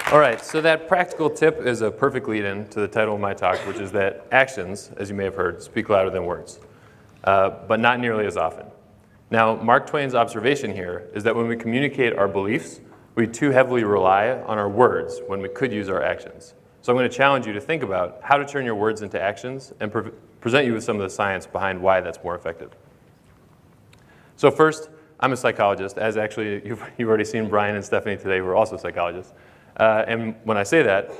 All right, so that practical tip is a perfect lead-in to the title of my talk, which is that actions, as you may have heard, speak louder than words, but not nearly as often. Now, Mark Twain's observation here is that when we communicate our beliefs, we too heavily rely on our words when we could use our actions. So I'm going to challenge you to think about how to turn your words into actions and present you with some of the science behind why that's more effective. So first, I'm a psychologist, as actually you've already seen Brian and Stephanie today, who are also psychologists. And when I say that,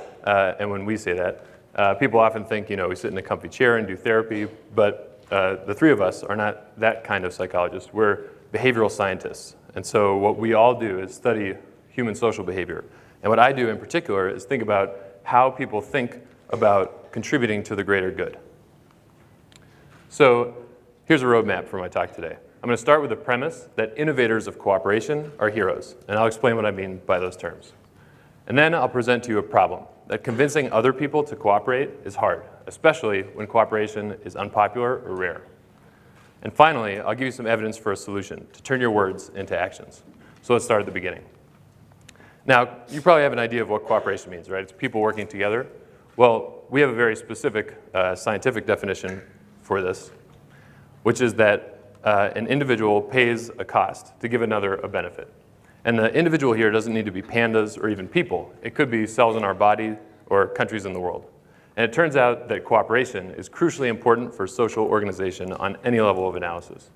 and when we say that, people often think, we sit in a comfy chair and do therapy, but the three of us are not that kind of psychologists. We're behavioral scientists. And so what we all do is study human social behavior. And what I do in particular is think about how people think about contributing to the greater good. So here's a roadmap for my talk today. I'm going to start with the premise that innovators of cooperation are heroes, and I'll explain what I mean by those terms. And then I'll present to you a problem, that convincing other people to cooperate is hard, especially when cooperation is unpopular or rare. And finally, I'll give you some evidence for a solution to turn your words into actions. So let's start at the beginning. Now, you probably have an idea of what cooperation means, right? It's people working together. Well, we have a very specific scientific definition for this, which is that an individual pays a cost to give another a benefit. And the individual here doesn't need to be pandas or even people. It could be cells in our body or countries in the world. And it turns out that cooperation is crucially important for social organization on any level of analysis.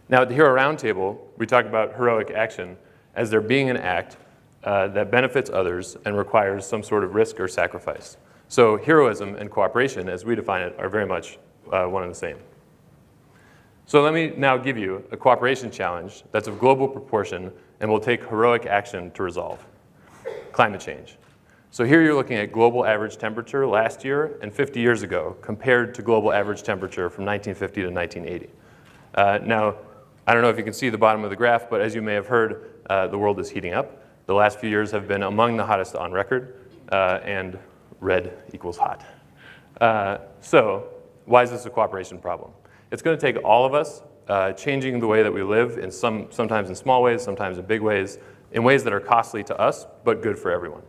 Now, at the Hero Roundtable, we talk about heroic action as there being an act that benefits others and requires some sort of risk or sacrifice. So heroism and cooperation, as we define it, are very much one and the same. So let me now give you a cooperation challenge that's of global proportion and will take heroic action to resolve: climate change. So here you're looking at global average temperature last year and 50 years ago compared to global average temperature from 1950 to 1980. Now, I don't know if you can see the bottom of the graph, but as you may have heard, the world is heating up. The last few years have been among the hottest on record, and red equals hot. So why is this a cooperation problem? It's going to take all of us changing the way that we live, sometimes in small ways, sometimes in big ways, in ways that are costly to us, but good for everyone.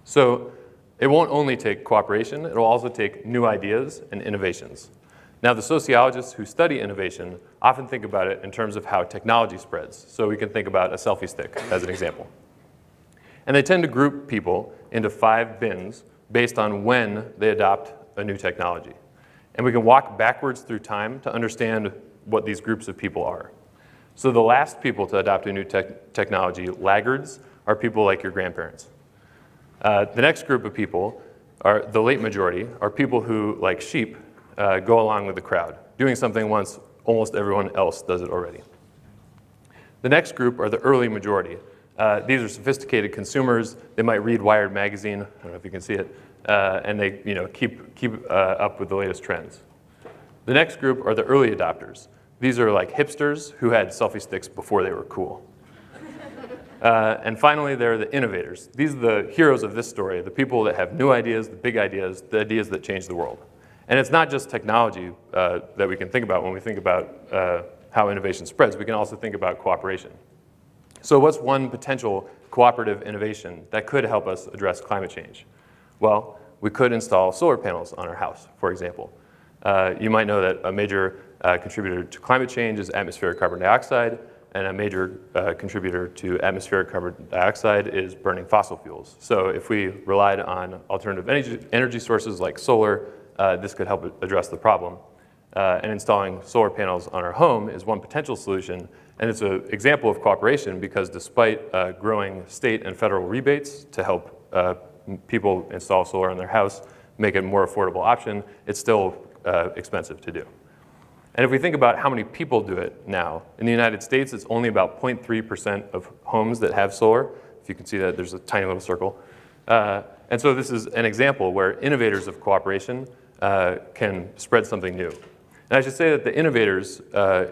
So it won't only take cooperation, it will also take new ideas and innovations. Now, the sociologists who study innovation often think about it in terms of how technology spreads. So we can think about a selfie stick as an example. And they tend to group people into 5 bins based on when they adopt a new technology. And we can walk backwards through time to understand what these groups of people are. So the last people to adopt a new technology, laggards, are people like your grandparents. The next group of people, are the late majority, are people who, like sheep, go along with the crowd, doing something once almost everyone else does it already. The next group are the early majority. These are sophisticated consumers. They might read Wired magazine. I don't know if you can see it. And they keep up with the latest trends. The next group are the early adopters. These are like hipsters who had selfie sticks before they were cool. And finally, there are the innovators. These are the heroes of this story, the people that have new ideas, the big ideas, the ideas that change the world. And it's not just technology that we can think about when we think about how innovation spreads. We can also think about cooperation. So what's one potential cooperative innovation that could help us address climate change? Well, we could install solar panels on our house, for example. You might know that a major contributor to climate change is atmospheric carbon dioxide, and a major contributor to atmospheric carbon dioxide is burning fossil fuels. So if we relied on alternative energy sources like solar, this could help address the problem. And installing solar panels on our home is one potential solution, and it's an example of cooperation because despite growing state and federal rebates to help people install solar on their house, make it a more affordable option, it's still expensive to do. And if we think about how many people do it now, in the United States, it's only about 0.3% of homes that have solar. If you can see that, there's a tiny little circle. And so this is an example where innovators of cooperation can spread something new. And I should say that the innovators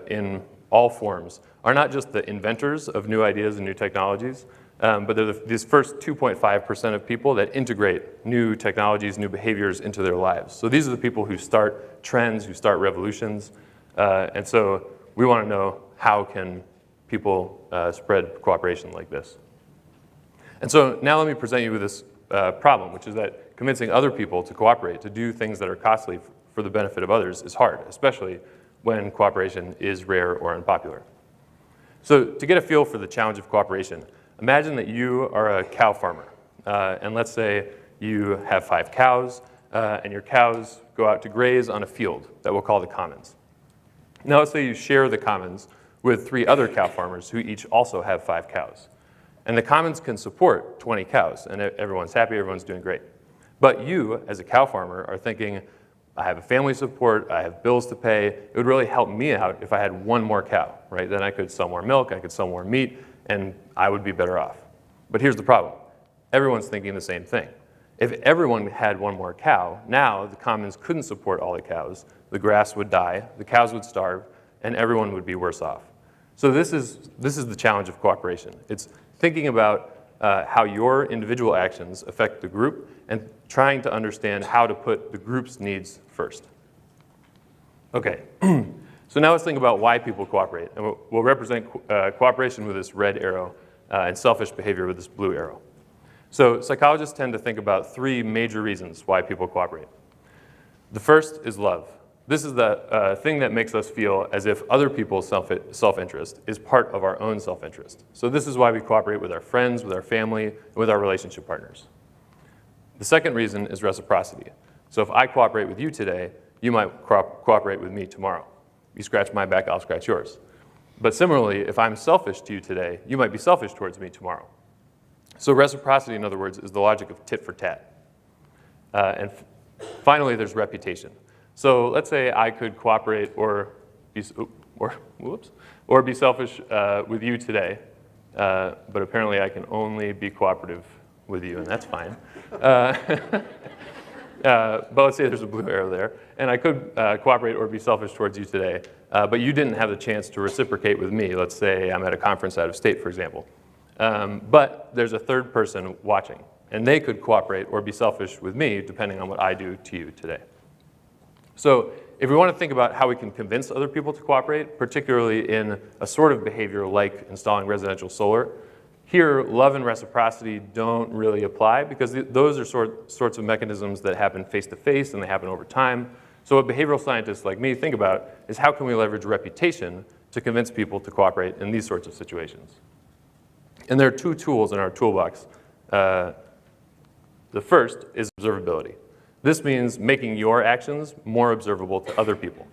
in all forms are not just the inventors of new ideas and new technologies, but they're these first 2.5% of people that integrate new technologies, new behaviors into their lives. So these are the people who start trends, who start revolutions. And so we want to know, how can people spread cooperation like this? And so now let me present you with this problem, which is that convincing other people to cooperate, to do things that are costly for the benefit of others is hard, especially when cooperation is rare or unpopular. So to get a feel for the challenge of cooperation, imagine that you are a cow farmer. And let's say you have 5 cows, and your cows go out to graze on a field that we'll call the commons. Now let's say you share the commons with 3 other cow farmers who each also have 5 cows. And the commons can support 20 cows, and everyone's happy, everyone's doing great. But you, as a cow farmer, are thinking, I have a family support, I have bills to pay, it would really help me out if I had 1 more cow, right? Then I could sell more milk, I could sell more meat, and I would be better off. But here's the problem. Everyone's thinking the same thing. If everyone had 1 more cow, now the commons couldn't support all the cows, the grass would die, the cows would starve, and everyone would be worse off. So this is the challenge of cooperation. It's thinking about how your individual actions affect the group and trying to understand how to put the group's needs first. Okay, so now let's think about why people cooperate. And we'll represent cooperation with this red arrow and selfish behavior with this blue arrow. So psychologists tend to think about 3 major reasons why people cooperate. The first is love. This is the thing that makes us feel as if other people's self-interest is part of our own self-interest. So this is why we cooperate with our friends, with our family, and with our relationship partners. The second reason is reciprocity. So if I cooperate with you today, you might cooperate with me tomorrow. You scratch my back, I'll scratch yours. But similarly, if I'm selfish to you today, you might be selfish towards me tomorrow. So reciprocity, in other words, is the logic of tit for tat. And finally, there's reputation. So let's say I could cooperate or be selfish with you today, but apparently I can only be cooperative with you, and that's fine. But let's say there's a blue arrow there, and I could cooperate or be selfish towards you today, but you didn't have the chance to reciprocate with me. Let's say I'm at a conference out of state, for example. But there's a third person watching, and they could cooperate or be selfish with me depending on what I do to you today. So if we want to think about how we can convince other people to cooperate, particularly in a sort of behavior like installing residential solar, here love and reciprocity don't really apply because those are sorts of mechanisms that happen face-to-face and they happen over time. So what behavioral scientists like me think about is how can we leverage reputation to convince people to cooperate in these sorts of situations. And there are 2 tools in our toolbox. The first is observability. This means making your actions more observable to other people.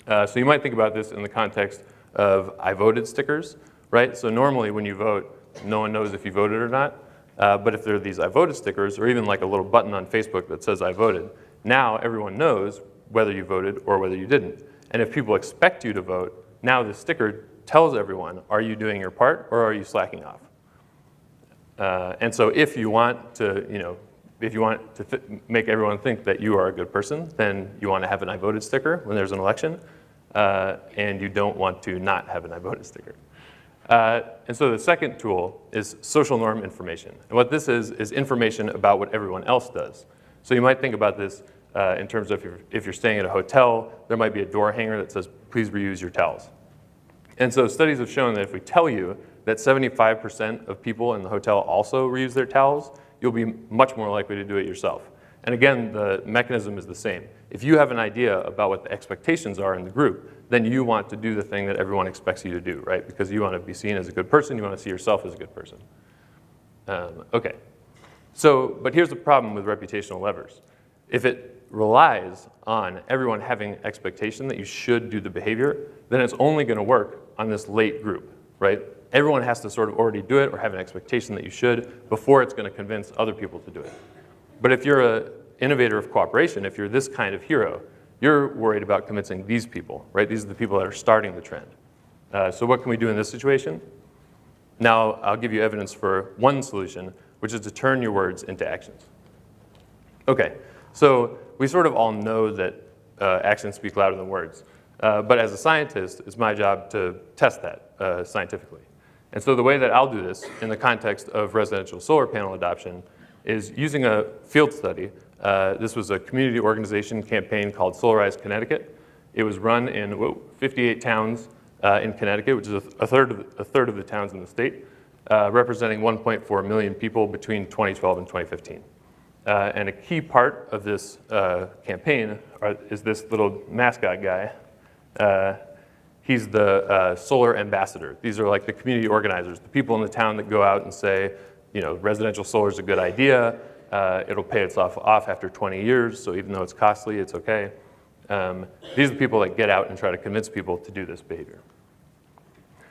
So you might think about this in the context of I voted stickers, right? So normally when you vote, no one knows if you voted or not. But if there are these I voted stickers, or even like a little button on Facebook that says I voted, now everyone knows whether you voted or whether you didn't. And if people expect you to vote, now the sticker tells everyone, are you doing your part or are you slacking off? And so if you want to, make everyone think that you are a good person, then you want to have an I voted sticker when there's an election, and you don't want to not have an I voted sticker. And so the second tool is social norm information. And what this is information about what everyone else does. So you might think about this in terms of if you're staying at a hotel, there might be a door hanger that says, please reuse your towels. And so studies have shown that if we tell you that 75% of people in the hotel also reuse their towels, you'll be much more likely to do it yourself. And again, the mechanism is the same. If you have an idea about what the expectations are in the group, then you want to do the thing that everyone expects you to do, right? Because you want to be seen as a good person, you want to see yourself as a good person. Okay, so, but here's the problem with reputational levers. If it relies on everyone having expectation that you should do the behavior, then it's only going to work on this late group, right? Everyone has to sort of already do it or have an expectation that you should before it's going to convince other people to do it. But if you're an innovator of cooperation, if you're this kind of hero, you're worried about convincing these people, right? These are the people that are starting the trend. So what can we do in this situation? Now I'll give you evidence for one solution, which is to turn your words into actions. Okay, so we sort of all know that actions speak louder than words. But as a scientist, it's my job to test that scientifically. And so the way that I'll do this in the context of residential solar panel adoption is using a field study. This was a community organization campaign called Solarize Connecticut. It was run in 58 towns in Connecticut, which is a third of the towns in the state. representing 1.4 million people between 2012 and 2015. And a key part of this campaign is this little mascot guy. He's the solar ambassador. These are like the community organizers, the people in the town that go out and say, residential solar is a good idea. It'll pay itself off after 20 years, so even though it's costly, it's okay. These are the people that get out and try to convince people to do this behavior.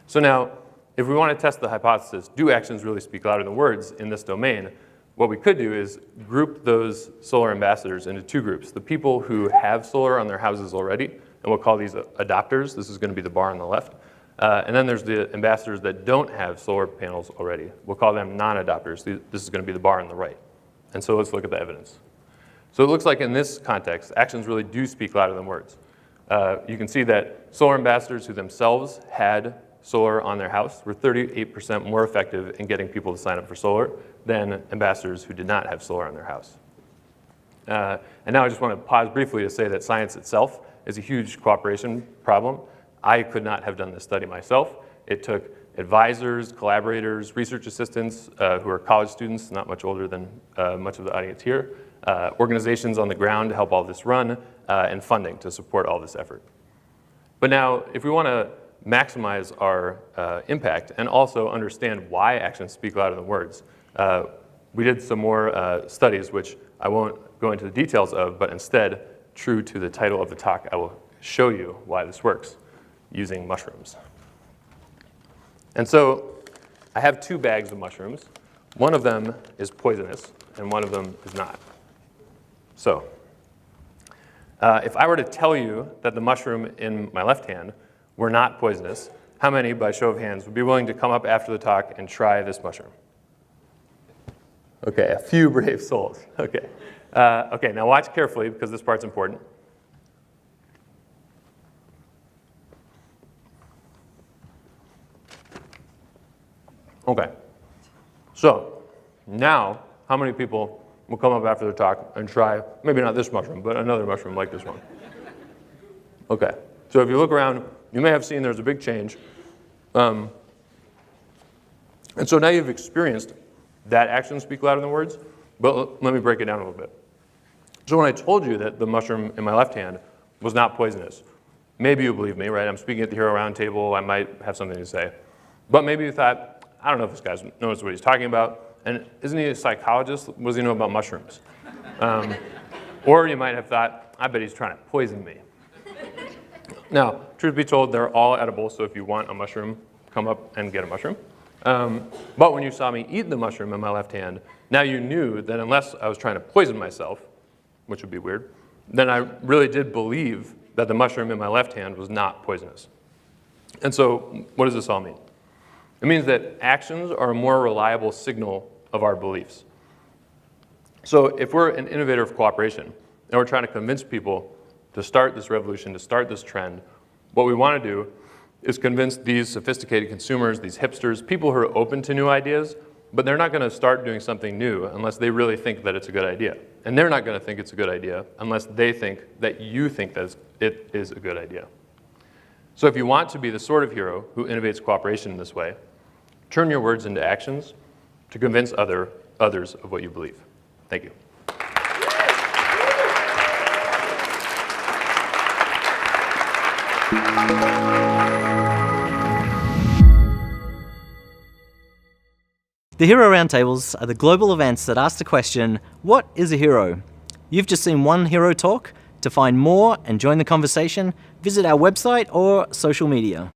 So now, if we want to test the hypothesis, do actions really speak louder than words in this domain, what we could do is group those solar ambassadors into two groups. The people who have solar on their houses already, and we'll call these adopters. This is going to be the bar on the left. And then there's the ambassadors that don't have solar panels already. We'll call them non-adopters. This is going to be the bar on the right. And so let's look at the evidence. So it looks like in this context, actions really do speak louder than words. You can see that solar ambassadors who themselves had solar on their house were 38% more effective in getting people to sign up for solar than ambassadors who did not have solar on their house. And now I just want to pause briefly to say that science itself is a huge cooperation problem. I could not have done this study myself. It took advisors, collaborators, research assistants who are college students, not much older than much of the audience here, organizations on the ground to help all this run, and funding to support all this effort. But now, if we want to maximize our impact and also understand why actions speak louder than words, we did some more studies, which I won't go into the details of, but instead, true to the title of the talk, I will show you why this works using mushrooms. And so I have two bags of mushrooms. One of them is poisonous, and one of them is not. So if I were to tell you that the mushroom in my left hand were not poisonous, how many, by show of hands, would be willing to come up after the talk and try this mushroom? Okay, a few brave souls. Okay. Okay, now watch carefully because this part's important. Okay, so now how many people will come up after the talk and try, maybe not this mushroom, but another mushroom like this one? Okay, so if you look around, you may have seen there's a big change. And so now you've experienced that actions speak louder than words, but let me break it down a little bit. So when I told you that the mushroom in my left hand was not poisonous, maybe you believe me, right? I'm speaking at the Hero Roundtable, I might have something to say. But maybe you thought, I don't know if this guy knows what he's talking about, and isn't he a psychologist? What does he know about mushrooms? Or you might have thought, I bet he's trying to poison me. Now, truth be told, they're all edible, so if you want a mushroom, come up and get a mushroom. But when you saw me eat the mushroom in my left hand, now you knew that unless I was trying to poison myself, which would be weird, then I really did believe that the mushroom in my left hand was not poisonous. And so what does this all mean? It means that actions are a more reliable signal of our beliefs. So if we're an innovator of cooperation, and we're trying to convince people to start this revolution, to start this trend, what we want to do is convince these sophisticated consumers, these hipsters, people who are open to new ideas, but they're not going to start doing something new unless they really think that it's a good idea. And they're not going to think it's a good idea unless they think that you think that it is a good idea. So if you want to be the sort of hero who innovates cooperation in this way, turn your words into actions to convince others of what you believe. Thank you. The Hero Roundtables are the global events that ask the question, what is a hero? You've just seen one hero talk. To find more and join the conversation, visit our website or social media.